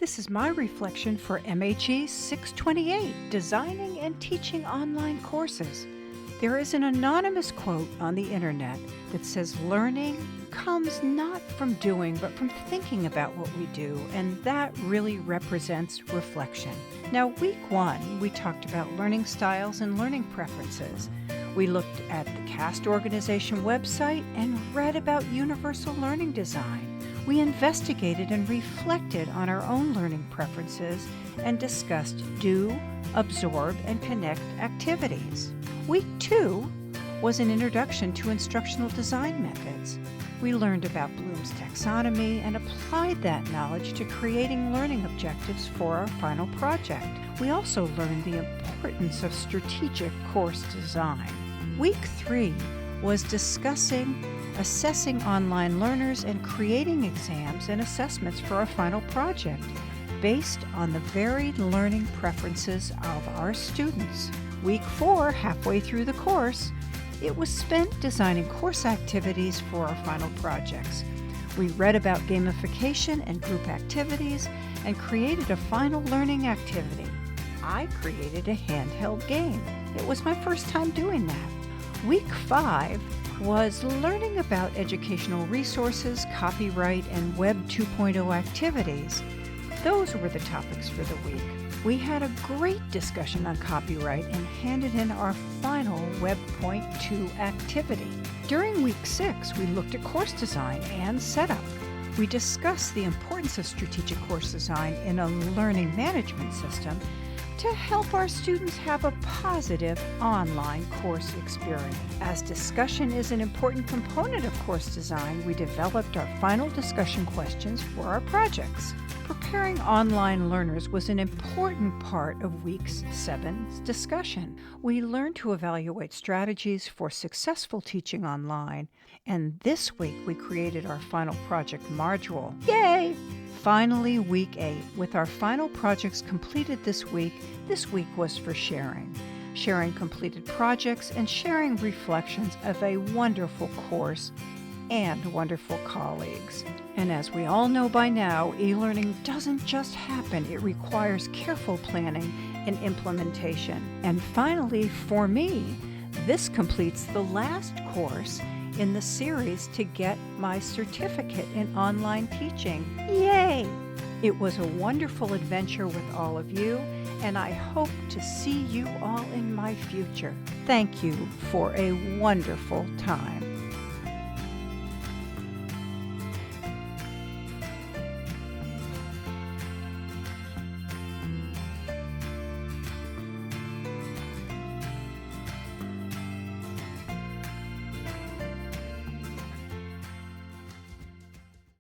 This is my reflection for MHE628, Designing and Teaching Online Courses. There is an anonymous quote on the internet that says learning comes not from doing but from thinking about what we do, and that really represents reflection. Now, week 1, we talked about learning styles and learning preferences. We looked at the CAST organization website and read about universal learning design. We investigated and reflected on our own learning preferences and discussed do, absorb, and connect activities. Week 2 was an introduction to instructional design methods. We learned about Bloom's taxonomy and applied that knowledge to creating learning objectives for our final project. We also learned the importance of strategic course design. Week 3 was discussing assessing online learners and creating exams and assessments for our final project based on the varied learning preferences of our students. Week 4, halfway through the course, it was spent designing course activities for our final projects. We read about gamification and group activities and created a final learning activity. I created a handheld game. It was my first time doing that. Week 5 was learning about educational resources, copyright, and Web 2.0 activities. Those were the topics for the week. We had a great discussion on copyright and handed in our final Web 2.2 activity. During week 6, we looked at course design and setup. We discussed the importance of strategic course design in a learning management system to help our students have a positive online course experience. As discussion is an important component of course design, we developed our final discussion questions for our projects. Preparing online learners was an important part of week 7's discussion. We learned to evaluate strategies for successful teaching online, and this week we created our final project module. Yay! Finally, week 8, with our final projects completed this week was for sharing. Sharing completed projects and sharing reflections of a wonderful course and wonderful colleagues. And as we all know by now, e-learning doesn't just happen. It requires careful planning and implementation. And finally, for me, this completes the last course in the series to get my certificate in online teaching. Yay! It was a wonderful adventure with all of you, and I hope to see you all in my future. Thank you for a wonderful time.